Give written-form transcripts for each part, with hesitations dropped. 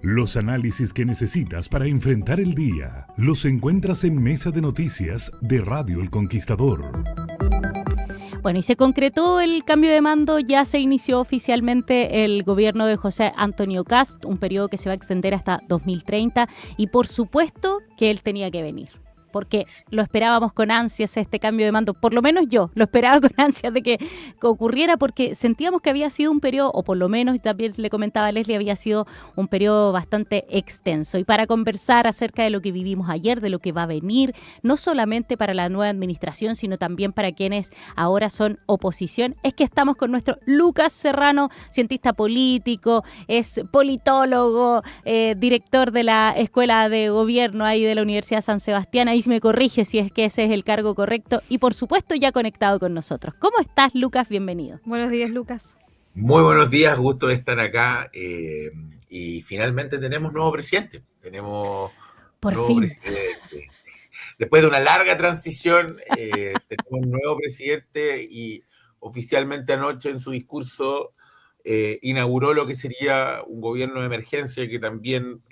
Los análisis que necesitas para enfrentar el día los encuentras en Mesa de Noticias de Radio El Conquistador. Bueno, y se concretó el cambio de mando, ya se inició oficialmente el gobierno de José Antonio Kast, un periodo que se va a extender hasta 2030 y por supuesto que él tenía que venir. Porque lo esperábamos con ansias este cambio de mando, por lo menos yo lo esperaba con ansias de que ocurriera porque sentíamos que había sido un periodo, o por lo menos también le comentaba a Leslie, había sido un periodo bastante extenso. Y para conversar acerca de lo que vivimos ayer, de lo que va a venir, no solamente para la nueva administración, sino también para quienes ahora son oposición, es que estamos con nuestro Lucas Serrano, cientista político, es politólogo, director de la Escuela de Gobierno ahí de la Universidad San Sebastián. Ahí me corrige si es que ese es el cargo correcto y por supuesto ya conectado con nosotros. ¿Cómo estás, Lucas? Bienvenido. Buenos días, Lucas. Muy buenos días, gusto de estar acá y finalmente tenemos nuevo presidente. Tenemos por nuevo fin. Presidente. Después de una larga transición, tenemos un nuevo presidente y oficialmente anoche en su discurso inauguró lo que sería un gobierno de emergencia que también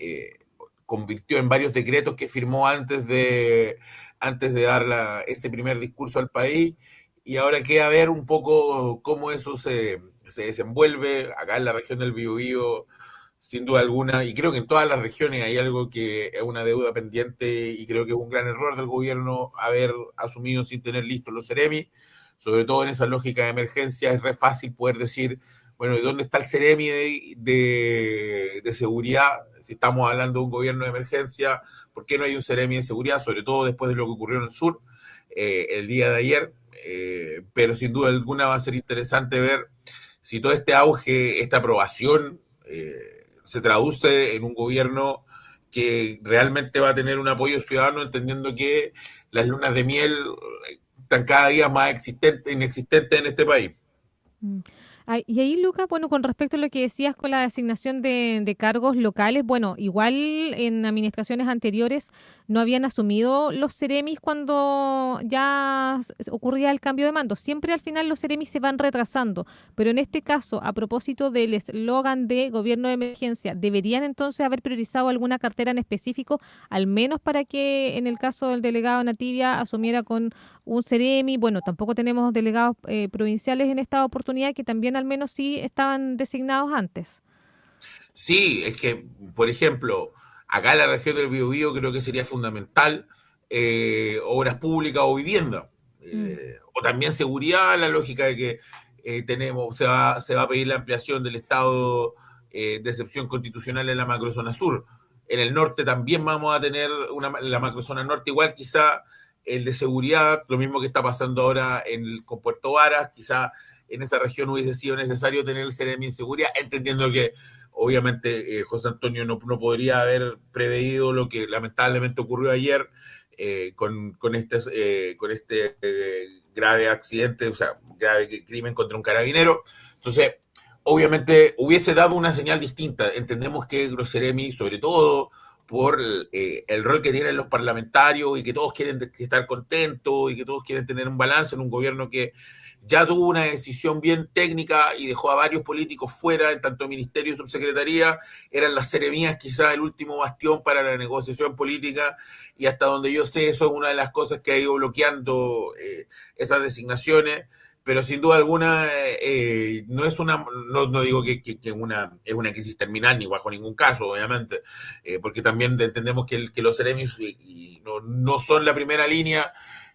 convirtió en varios decretos que firmó antes de dar ese primer discurso al país, y ahora queda ver un poco cómo eso se desenvuelve acá en la región del Biobío, sin duda alguna, y creo que en todas las regiones hay algo que es una deuda pendiente, y creo que es un gran error del gobierno haber asumido sin tener listos los Ceremi, sobre todo en esa lógica de emergencia. Es re fácil poder decir, bueno, ¿y dónde está el Ceremi de seguridad? Si estamos hablando de un gobierno de emergencia, ¿por qué no hay un Ceremi de seguridad? Sobre todo después de lo que ocurrió en el sur el día de ayer. Pero sin duda alguna va a ser interesante ver si todo este auge, esta aprobación, se traduce en un gobierno que realmente va a tener un apoyo ciudadano, entendiendo que las lunas de miel están cada día más inexistentes en este país. Y ahí, Lucas, bueno, con respecto a lo que decías con la designación de cargos locales, bueno, igual en administraciones anteriores no habían asumido los Ceremis cuando ya ocurría el cambio de mando. Siempre al final los Ceremis se van retrasando, pero en este caso, a propósito del eslogan de gobierno de emergencia, ¿deberían entonces haber priorizado alguna cartera en específico, al menos para que en el caso del delegado Nativia asumiera con un Ceremi? Bueno, tampoco tenemos delegados provinciales en esta oportunidad, que también al menos sí estaban designados antes. Sí, es que, por ejemplo, acá en la región del Biobío creo que sería fundamental obras públicas o vivienda, o también seguridad, la lógica de que se va a pedir la ampliación del estado de excepción constitucional en la macrozona sur. En el norte también vamos a tener la macrozona norte, igual quizá el de seguridad, lo mismo que está pasando ahora con Puerto Varas, quizá en esa región hubiese sido necesario tener el Ceremi en seguridad, entendiendo que obviamente José Antonio no podría haber preveído lo que lamentablemente ocurrió ayer con este grave accidente, o sea, grave crimen contra un carabinero. Entonces, obviamente hubiese dado una señal distinta. Entendemos que los Ceremi, sobre todo por el rol que tienen los parlamentarios, y que todos quieren estar contentos y que todos quieren tener un balance en un gobierno que ya tuvo una decisión bien técnica y dejó a varios políticos fuera, en tanto ministerio y subsecretaría, eran las seremías quizás el último bastión para la negociación política, y hasta donde yo sé eso es una de las cosas que ha ido bloqueando esas designaciones. Pero sin duda alguna no es no digo que es una crisis terminal, ni bajo ningún caso, obviamente, porque también entendemos que los seremis no son la primera línea,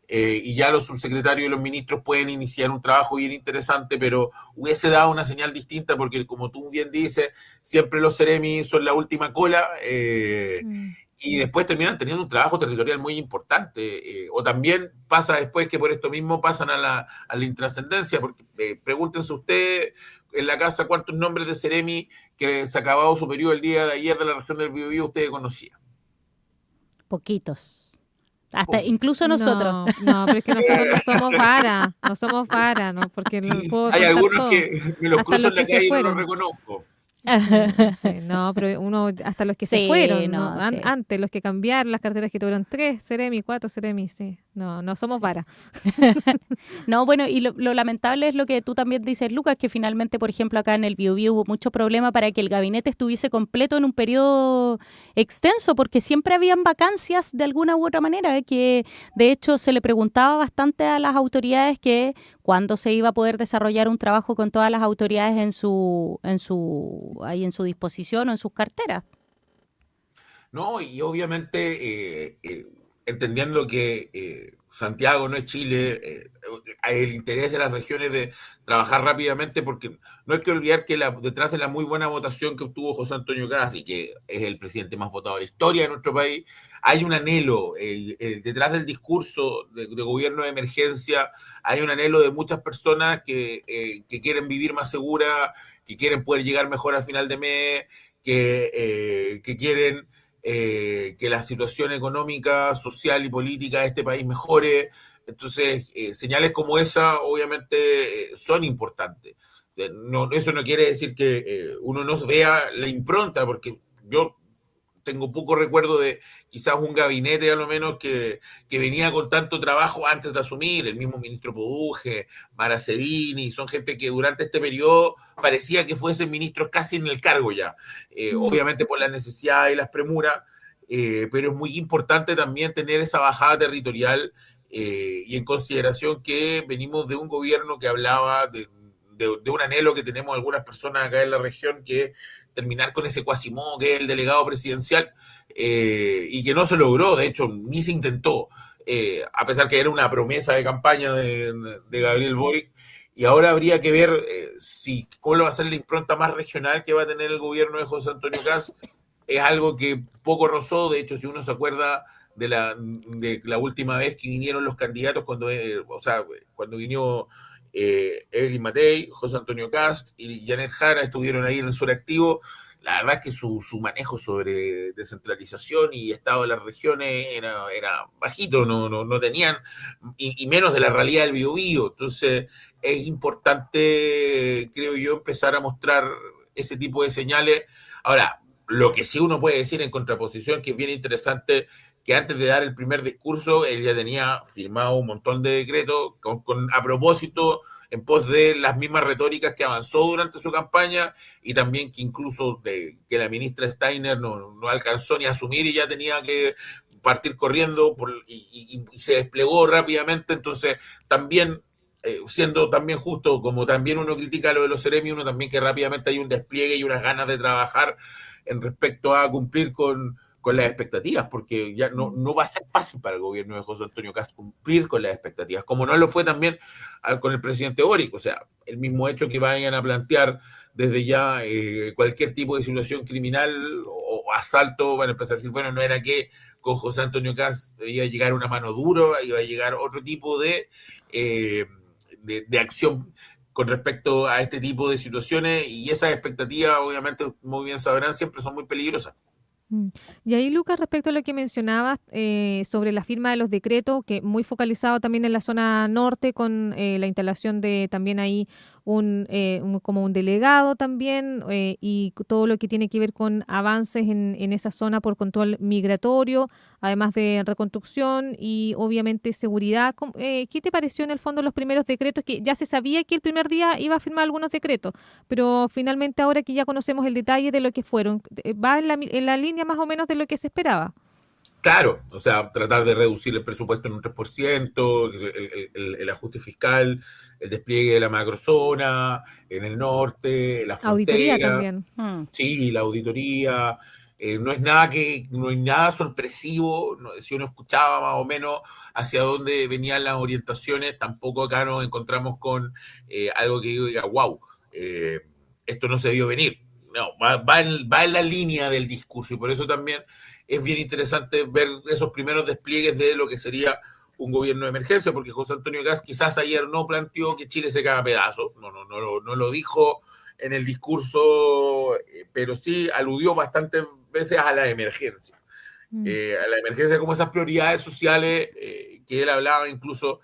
y ya los subsecretarios y los ministros pueden iniciar un trabajo bien interesante, pero hubiese dado una señal distinta, porque como tú bien dices, siempre los seremis son la última cola, y después terminan teniendo un trabajo territorial muy importante, o también pasa después que por esto mismo pasan a la intrascendencia, porque pregúntense ustedes en la casa cuántos nombres de Ceremi que se ha acabado su periodo el día de ayer de la región del Biobío ustedes conocían. Poquitos. Hasta incluso nosotros. No, pero es que nosotros no somos vara, ¿no? Porque no puedo Hay algunos todo. que me los Hasta cruzo en la que se calle y no fueron. los reconozco. Sí, no, pero uno, hasta los que se Sí, fueron, no, ¿no? sí. Antes, los que cambiaron las carteras que tuvieron 3 Ceremi, 4 Ceremi, sí. No, no somos Sí. vara. No, bueno, y lo lamentable es lo que tú también dices, Lucas, que finalmente, por ejemplo, acá en el Biobío hubo mucho problema para que el gabinete estuviese completo en un periodo extenso, porque siempre habían vacancias de alguna u otra manera, que de hecho se le preguntaba bastante a las autoridades que cuándo se iba a poder desarrollar un trabajo con todas las autoridades ahí en su disposición o en sus carteras. No, y obviamente entendiendo que Santiago no es Chile, hay el interés de las regiones de trabajar rápidamente, porque no hay que olvidar que detrás de la muy buena votación que obtuvo José Antonio Cast, y que es el presidente más votado de la historia de nuestro país, hay un anhelo, detrás del discurso de gobierno de emergencia, hay un anhelo de muchas personas que quieren vivir más seguras, que quieren poder llegar mejor al final de mes, que quieren que la situación económica, social y política de este país mejore. Entonces, señales como esa obviamente son importantes. O sea, no, eso no quiere decir que uno no vea la impronta, porque yo tengo poco recuerdo de quizás un gabinete a lo menos que venía con tanto trabajo antes de asumir, el mismo ministro Poduje, Maracedini, son gente que durante este periodo parecía que fuesen ministros casi en el cargo ya, Mm. obviamente por la necesidad y las premuras, pero es muy importante también tener esa bajada territorial y en consideración que venimos de un gobierno que hablaba de un anhelo que tenemos algunas personas acá en la región, que es terminar con ese Quasimodo que es el delegado presidencial, y que no se logró, de hecho, ni se intentó, a pesar que era una promesa de campaña de Gabriel Boric. Y ahora habría que ver cuál va a ser la impronta más regional que va a tener el gobierno de José Antonio Cast. Es algo que poco rozó, de hecho, si uno se acuerda de la última vez que vinieron los candidatos, cuando vino Evelyn Matei, José Antonio Cast y Janet Jara estuvieron ahí en el sur activo. La verdad es que su manejo sobre descentralización y estado de las regiones era bajito, no tenían, y menos de la realidad del Biobío. Entonces es importante, creo yo, empezar a mostrar ese tipo de señales. Ahora, lo que sí uno puede decir en contraposición, que es bien interesante, que antes de dar el primer discurso, él ya tenía firmado un montón de decretos a propósito, en pos de las mismas retóricas que avanzó durante su campaña, y también que incluso que la ministra Steiner no alcanzó ni a asumir y ya tenía que partir corriendo y se desplegó rápidamente. Entonces, también siendo también justo, como también uno critica lo de los Ceremi, uno también que rápidamente hay un despliegue y unas ganas de trabajar en respecto a cumplir con las expectativas, porque ya no va a ser fácil para el gobierno de José Antonio Cast cumplir con las expectativas, como no lo fue también con el presidente Boric. O sea, el mismo hecho que vayan a plantear desde ya cualquier tipo de situación criminal o asalto, van a empezar a decir, bueno, no era que con José Antonio Cast iba a llegar una mano dura, iba a llegar otro tipo de acción con respecto a este tipo de situaciones, y esas expectativas, obviamente, muy bien sabrán, siempre son muy peligrosas. Mm. Y ahí, Lucas, respecto a lo que mencionabas sobre la firma de los decretos, que muy focalizado también en la zona norte, con la instalación de también ahí como un delegado también, y todo lo que tiene que ver con avances en esa zona por control migratorio, además de reconstrucción y obviamente seguridad. ¿Qué te pareció en el fondo los primeros decretos? Que ya se sabía que el primer día iba a firmar algunos decretos, pero finalmente ahora que ya conocemos el detalle de lo que fueron, ¿va en la línea más o menos de lo que se esperaba? Claro, o sea, tratar de reducir el presupuesto en un 3%, el ajuste fiscal, el despliegue de la macrozona, en el norte, la Auditoría frontera, también. Mm. sí, la auditoría. No hay nada sorpresivo. Si uno escuchaba más o menos hacia dónde venían las orientaciones, tampoco acá nos encontramos con algo que yo diga, wow, esto no se vio venir. No, va en la línea del discurso, y por eso también es bien interesante ver esos primeros despliegues de lo que sería un gobierno de emergencia, porque José Antonio Cast quizás ayer no planteó que Chile se caga a pedazos, no lo dijo en el discurso, pero sí aludió bastantes veces Mm. a la emergencia como esas prioridades sociales que él hablaba. Incluso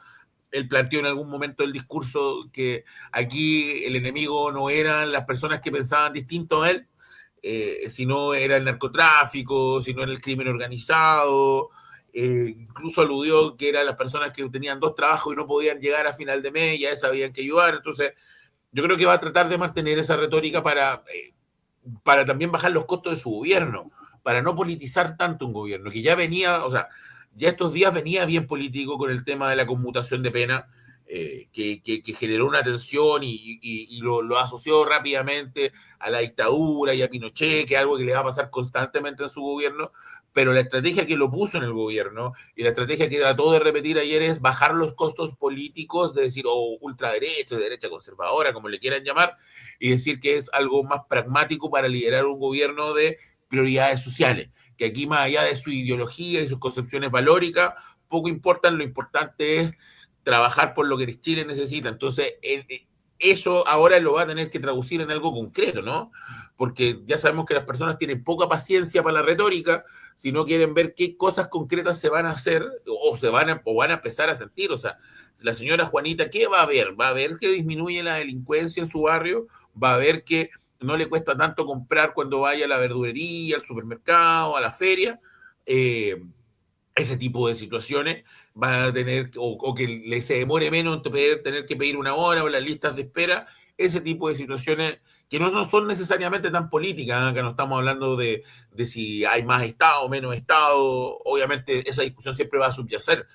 él planteó en algún momento del discurso que aquí el enemigo no eran las personas que pensaban distinto a él, si no era el narcotráfico, si no era el crimen organizado. Incluso aludió que eran las personas que tenían 2 trabajos y no podían llegar a final de mes, ya sabían que ayudar. Entonces, yo creo que va a tratar de mantener esa retórica para también bajar los costos de su gobierno, para no politizar tanto un gobierno, que ya venía, o sea, ya estos días venía bien político con el tema de la conmutación de pena, que generó una tensión y lo asoció rápidamente a la dictadura y a Pinochet, que es algo que le va a pasar constantemente en su gobierno, pero la estrategia que lo puso en el gobierno y la estrategia que trató de repetir ayer es bajar los costos políticos, de decir, ultraderecha, derecha conservadora, como le quieran llamar, y decir que es algo más pragmático para liderar un gobierno de prioridades sociales, que aquí más allá de su ideología y sus concepciones valóricas, poco importan, lo importante es trabajar por lo que Chile necesita. Entonces, eso ahora lo va a tener que traducir en algo concreto, ¿no? Porque ya sabemos que las personas tienen poca paciencia para la retórica, si no quieren ver qué cosas concretas se van a hacer o van a empezar a sentir. O sea, la señora Juanita, ¿qué va a ver? Va a ver que disminuye la delincuencia en su barrio, va a ver que no le cuesta tanto comprar cuando vaya a la verdulería, al supermercado, a la feria. Ese tipo de situaciones van a tener, o que se demore menos en tener que pedir una hora o las listas de espera, ese tipo de situaciones que no son necesariamente tan políticas, ¿eh? Que no estamos hablando de si hay más Estado o menos Estado, obviamente esa discusión siempre va a subyacer,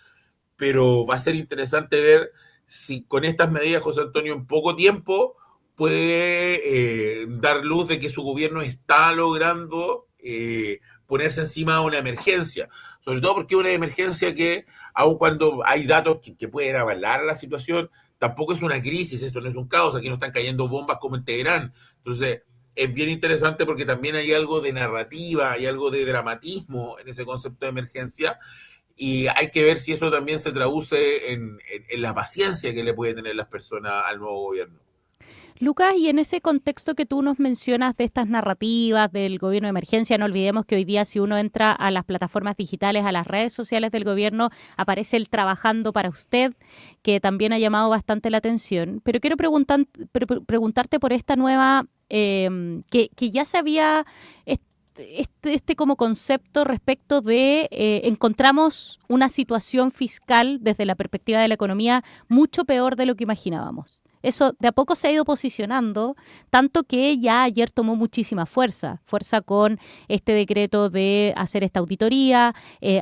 pero va a ser interesante ver si con estas medidas José Antonio en poco tiempo puede dar luz de que su gobierno está logrando ponerse encima de una emergencia, sobre todo porque es una emergencia que, aun cuando hay datos que pueden avalar la situación, tampoco es una crisis, esto no es un caos, aquí no están cayendo bombas como en Teherán. Entonces, es bien interesante porque también hay algo de narrativa, hay algo de dramatismo en ese concepto de emergencia, y hay que ver si eso también se traduce en la paciencia que le puede tener las personas al nuevo gobierno. Lucas, y en ese contexto que tú nos mencionas de estas narrativas del gobierno de emergencia, no olvidemos que hoy día si uno entra a las plataformas digitales, a las redes sociales del gobierno, aparece el trabajando para usted, que también ha llamado bastante la atención. Pero quiero preguntarte por esta nueva, que ya se había... Este como concepto respecto de encontramos una situación fiscal desde la perspectiva de la economía mucho peor de lo que imaginábamos. Eso de a poco se ha ido posicionando, tanto que ya ayer tomó muchísima fuerza con este decreto de hacer esta auditoría.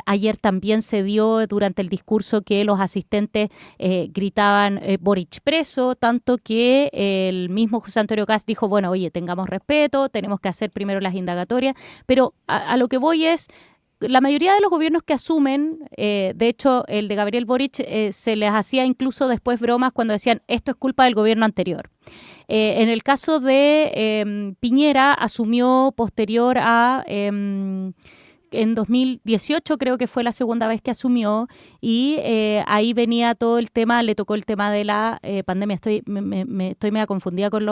Ayer también se dio durante el discurso que los asistentes gritaban Boric preso, tanto que el mismo José Antonio Kast dijo, bueno, oye, tengamos respeto, tenemos que hacer primero las indagatorias, pero a lo que voy es, la mayoría de los gobiernos que asumen, de hecho el de Gabriel Boric, se les hacía incluso después bromas cuando decían esto es culpa del gobierno anterior. En el caso de Piñera, asumió posterior a... en 2018 creo que fue la segunda vez que asumió y ahí venía todo el tema, le tocó el tema de la pandemia. Estoy media confundida con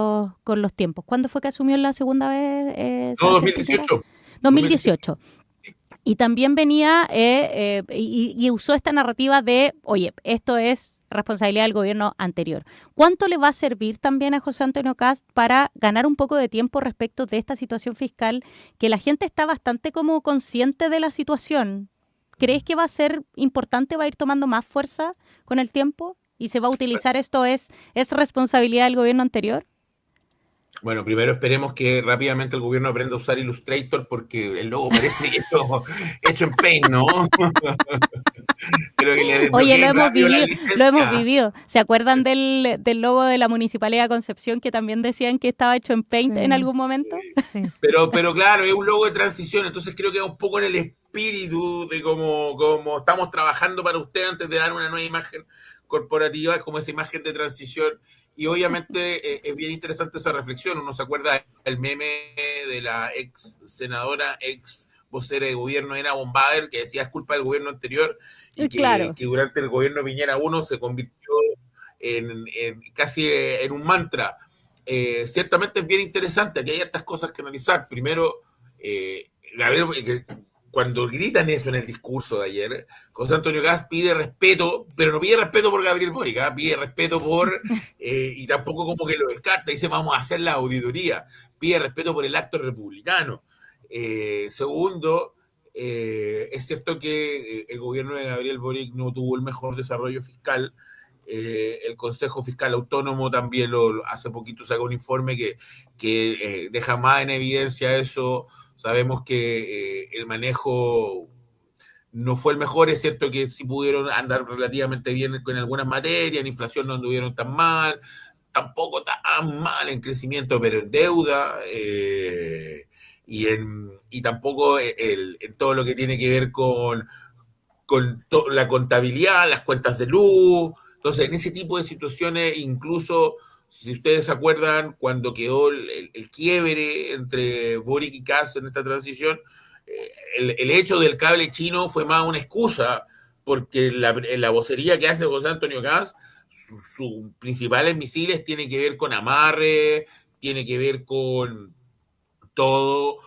los tiempos. ¿Cuándo fue que asumió la segunda vez? No, 2018. 2018. Y también venía y usó esta narrativa de, oye, esto es responsabilidad del gobierno anterior. ¿Cuánto le va a servir también a José Antonio Kast para ganar un poco de tiempo respecto de esta situación fiscal, que la gente está bastante como consciente de la situación? ¿Crees que va a ser importante, va a ir tomando más fuerza con el tiempo y se va a utilizar esto es responsabilidad del gobierno anterior? Bueno, primero esperemos que rápidamente el gobierno aprenda a usar Illustrator porque el logo parece hecho en Paint, ¿no? Pero que oye, lo hemos vivido. ¿Se acuerdan del logo de la Municipalidad de Concepción que también decían que estaba hecho en Paint en algún momento? Sí. Pero claro, es un logo de transición, entonces creo que es un poco en el espíritu de cómo estamos trabajando para usted antes de dar una nueva imagen corporativa, como esa imagen de transición. Y obviamente es bien interesante esa reflexión. Uno se acuerda del meme de la ex senadora, ex vocera de gobierno, Ena Bombader, que decía es culpa del gobierno anterior y que durante el gobierno de Piñera 1 se convirtió en casi en un mantra. Ciertamente es bien interesante, aquí hay estas cosas que analizar. Primero, Gabriel, cuando gritan eso en el discurso de ayer, José Antonio Kast pide respeto, pero no pide respeto por Gabriel Boric, pide respeto y tampoco como que lo descarta, dice vamos a hacer la auditoría, pide respeto por el acto republicano. Segundo, es cierto que el gobierno de Gabriel Boric no tuvo el mejor desarrollo fiscal. El Consejo Fiscal Autónomo también hace poquito sacó un informe que deja más en evidencia eso. Sabemos que el manejo no fue el mejor, es cierto que sí pudieron andar relativamente bien con algunas materias, en inflación no anduvieron tan mal, tampoco tan mal en crecimiento, pero en deuda, y tampoco en todo lo que tiene que ver con la contabilidad, las cuentas de luz. Entonces, en ese tipo de situaciones, incluso, si ustedes se acuerdan, cuando quedó el quiebre entre Boric y Kast en esta transición, el hecho del cable chino fue más una excusa, porque la vocería que hace José Antonio Kast, sus principales misiles tienen que ver con amarre, tiene que ver con todo,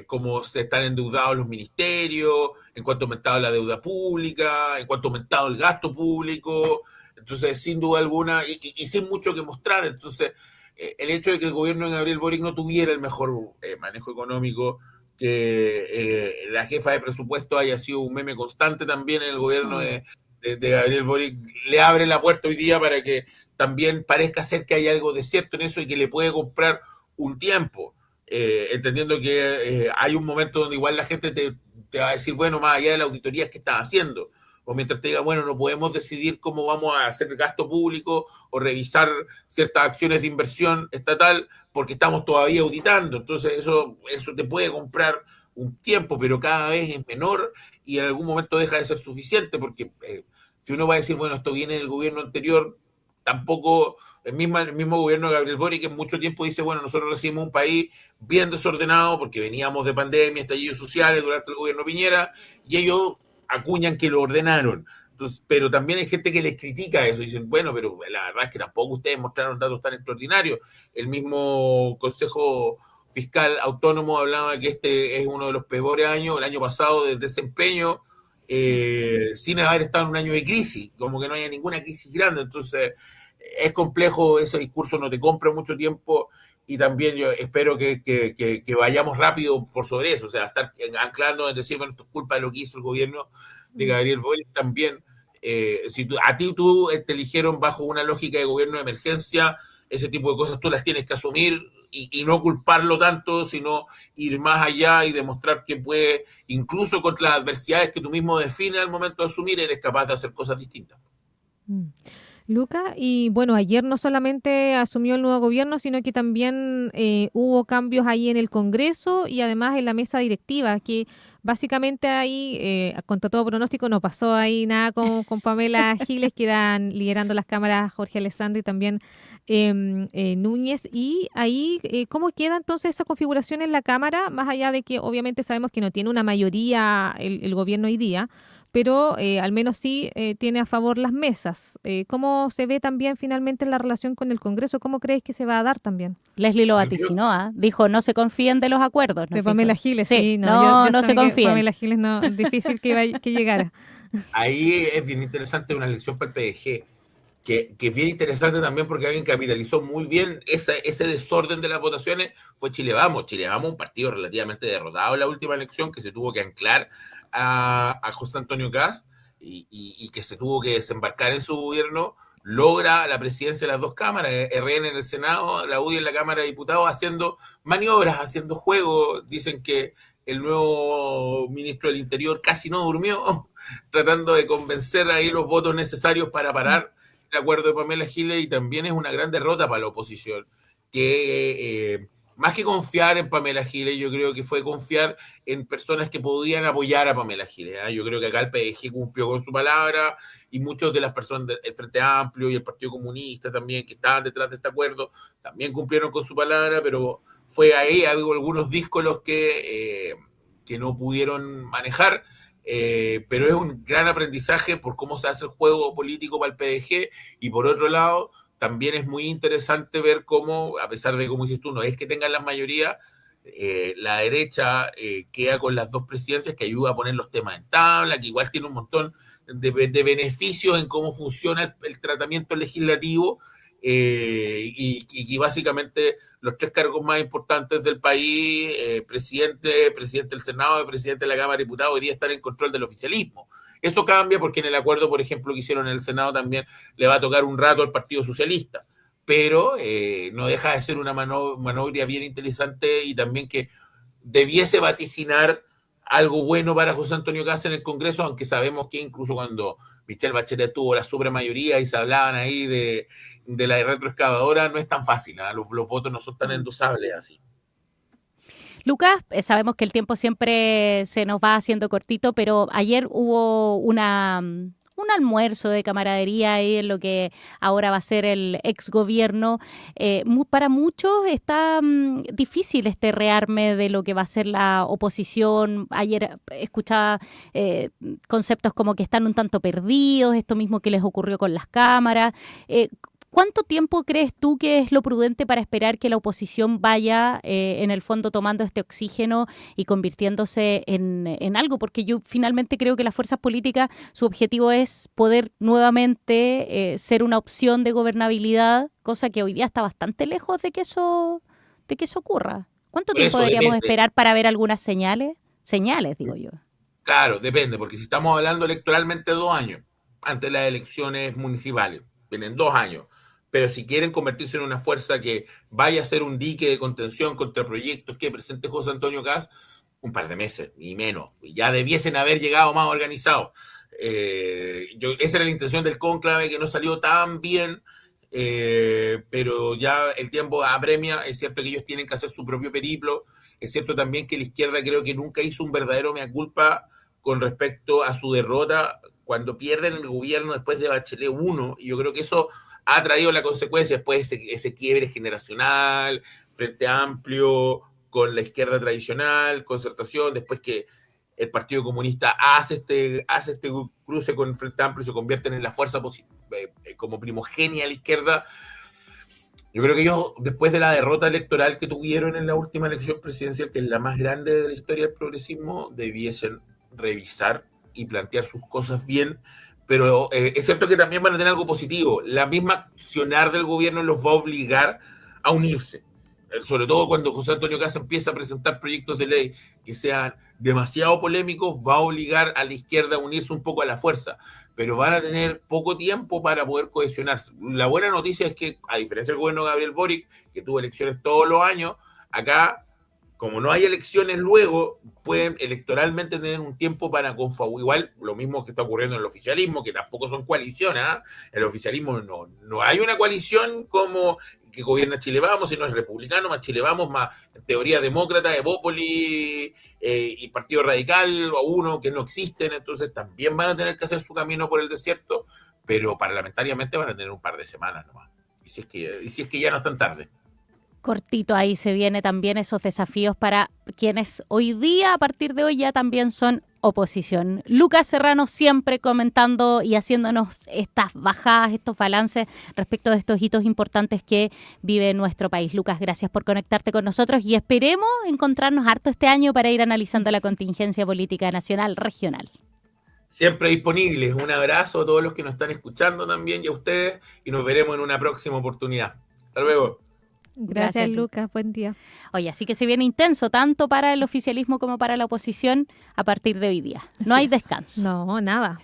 cómo se están endeudados los ministerios, en cuanto ha aumentado la deuda pública, en cuanto ha aumentado el gasto público. Entonces, sin duda alguna, y sin mucho que mostrar, entonces, el hecho de que el gobierno de Gabriel Boric no tuviera el mejor manejo económico, que la jefa de presupuesto haya sido un meme constante también en el gobierno de Gabriel Boric, le abre la puerta hoy día para que también parezca ser que hay algo de cierto en eso y que le puede comprar un tiempo. Entendiendo que hay un momento donde igual la gente te va a decir, bueno, más allá de la auditoría que estás haciendo, o mientras te diga, bueno, no podemos decidir cómo vamos a hacer gasto público o revisar ciertas acciones de inversión estatal porque estamos todavía auditando. Entonces eso te puede comprar un tiempo, pero cada vez es menor y en algún momento deja de ser suficiente, porque si uno va a decir, bueno, esto viene del gobierno anterior, tampoco el mismo gobierno de Gabriel Boric en mucho tiempo dice, bueno, nosotros recibimos un país bien desordenado porque veníamos de pandemia, estallidos sociales durante el gobierno Piñera, y ellos acuñan que lo ordenaron. Entonces, pero también hay gente que les critica eso, dicen, bueno, pero la verdad es que tampoco ustedes mostraron datos tan extraordinarios. El mismo Consejo Fiscal Autónomo hablaba de que este es uno de los peores años, el año pasado, de desempeño, sin haber estado en un año de crisis, como que no haya ninguna crisis grande. Entonces, es complejo, ese discurso no te compra mucho tiempo, y también yo espero que vayamos rápido por sobre eso, o sea, estar anclando en decir, bueno, esto es culpa de lo que hizo el gobierno de Gabriel Boric también. Si a ti te eligieron bajo una lógica de gobierno de emergencia, ese tipo de cosas tú las tienes que asumir y no culparlo tanto, sino ir más allá y demostrar que puede, incluso contra las adversidades que tú mismo defines al momento de asumir, eres capaz de hacer cosas distintas. Luca, y bueno, ayer no solamente asumió el nuevo gobierno, sino que también hubo cambios ahí en el Congreso y además en la mesa directiva, que básicamente ahí, contra todo pronóstico, no pasó ahí nada con Pamela Giles, quedan liderando las cámaras Jorge Alessandri y también Núñez. Y ahí, ¿cómo queda entonces esa configuración en la Cámara? Más allá de que obviamente sabemos que no tiene una mayoría el gobierno hoy día, pero al menos sí tiene a favor las mesas. ¿Cómo se ve también finalmente la relación con el Congreso? ¿Cómo crees que se va a dar también? Leslie lo vaticinó, dijo, no se confíen de los acuerdos. De Pamela Giles, sí. No se confíen. Pamela Giles no, difícil que llegara. Ahí es bien interesante una elección para el PDG, que es bien interesante también porque alguien capitalizó muy bien ese desorden de las votaciones, fue Chile Vamos. Chile Vamos, un partido relativamente derrotado en la última elección, que se tuvo que anclar a José Antonio Kast y que se tuvo que desembarcar en su gobierno, logra la presidencia de las dos cámaras, RN en el Senado, la UDI en la Cámara de Diputados, haciendo maniobras, haciendo juegos. Dicen que el nuevo ministro del Interior casi no durmió, tratando de convencer ahí los votos necesarios para parar el acuerdo de Pamela Giles, y también es una gran derrota para la oposición, que más que confiar en Pamela Giles, yo creo que fue confiar en personas que podían apoyar a Pamela Giles. Yo creo que acá el PDG cumplió con su palabra, y muchas de las personas del Frente Amplio y el Partido Comunista también, que estaban detrás de este acuerdo, también cumplieron con su palabra, pero fue ahí, hubo algunos díscolos que no pudieron manejar. Pero es un gran aprendizaje por cómo se hace el juego político para el PDG, y por otro lado también es muy interesante ver cómo, a pesar de, como dices tú, no es que tengan la mayoría, La derecha queda con las dos presidencias, que ayuda a poner los temas en tabla, que igual tiene un montón de beneficios en cómo funciona el tratamiento legislativo, y básicamente los tres cargos más importantes del país, presidente del Senado y presidente de la Cámara de Diputados, hoy día están en control del oficialismo. Eso cambia porque en el acuerdo, por ejemplo, que hicieron en el Senado también le va a tocar un rato al Partido Socialista, pero no deja de ser una maniobra bien interesante, y también que debiese vaticinar algo bueno para José Antonio Kast en el Congreso, aunque sabemos que incluso cuando Michelle Bachelet tuvo la supremayoría y se hablaban ahí de la retroexcavadora, no es tan fácil, ¿eh? Los votos no son tan endosables así. Lucas, sabemos que el tiempo siempre se nos va haciendo cortito, pero ayer hubo un almuerzo de camaradería ahí en lo que ahora va a ser el exgobierno. Para muchos está difícil este rearme de lo que va a ser la oposición. Ayer escuchaba conceptos como que están un tanto perdidos, esto mismo que les ocurrió con las cámaras. ¿Cuánto tiempo crees tú que es lo prudente para esperar que la oposición vaya en el fondo tomando este oxígeno y convirtiéndose en algo? Porque yo finalmente creo que las fuerzas políticas, su objetivo es poder nuevamente ser una opción de gobernabilidad, cosa que hoy día está bastante lejos de que eso ocurra. ¿Cuánto tiempo deberíamos esperar para ver algunas señales? Señales, digo yo. Claro, depende, porque si estamos hablando electoralmente 2 años, antes de las elecciones municipales, vienen 2 años. Pero si quieren convertirse en una fuerza que vaya a ser un dique de contención contra proyectos que presente José Antonio Kast, un par de meses, ni menos. Ya debiesen haber llegado más organizados. Esa era la intención del cónclave, que no salió tan bien, pero ya el tiempo apremia. Es cierto que ellos tienen que hacer su propio periplo. Es cierto también que la izquierda creo que nunca hizo un verdadero mea culpa con respecto a su derrota cuando pierden el gobierno después de Bachelet 1, y yo creo que eso ha traído la consecuencia después ese quiebre generacional, Frente Amplio con la izquierda tradicional, Concertación, después que el Partido Comunista hace este cruce con Frente Amplio y se convierten en la fuerza como primogenia a la izquierda. Yo creo que ellos, después de la derrota electoral que tuvieron en la última elección presidencial, que es la más grande de la historia del progresismo, debiesen revisar y plantear sus cosas bien, pero es cierto que también van a tener algo positivo. La misma accionar del gobierno los va a obligar a unirse, sobre todo cuando José Antonio Kast empieza a presentar proyectos de ley que sean demasiado polémicos, va a obligar a la izquierda a unirse un poco a la fuerza, pero van a tener poco tiempo para poder cohesionarse. La buena noticia es que, a diferencia del gobierno de Gabriel Boric, que tuvo elecciones todos los años, acá, como no hay elecciones luego, pueden electoralmente tener un tiempo para confabular. Igual lo mismo que está ocurriendo en el oficialismo, que tampoco son coaliciones, ¿eh? El oficialismo no hay una coalición como que gobierna Chile Vamos, sino es republicano, más Chile Vamos, más en teoría demócrata, Evópoli y Partido Radical, o uno que no existen. Entonces también van a tener que hacer su camino por el desierto, pero parlamentariamente van a tener un par de semanas nomás. Y si es que ya no están tarde. Cortito ahí se viene también esos desafíos para quienes hoy día, a partir de hoy, ya también son oposición. Lucas Serrano siempre comentando y haciéndonos estas bajadas, estos balances respecto de estos hitos importantes que vive nuestro país. Lucas, gracias por conectarte con nosotros y esperemos encontrarnos harto este año para ir analizando la contingencia política nacional, regional. Siempre disponibles. Un abrazo a todos los que nos están escuchando también y a ustedes, y nos veremos en una próxima oportunidad. Hasta luego. Gracias, Lucas. Buen día. Oye, así que se viene intenso tanto para el oficialismo como para la oposición a partir de hoy día. No hay descanso. No, nada.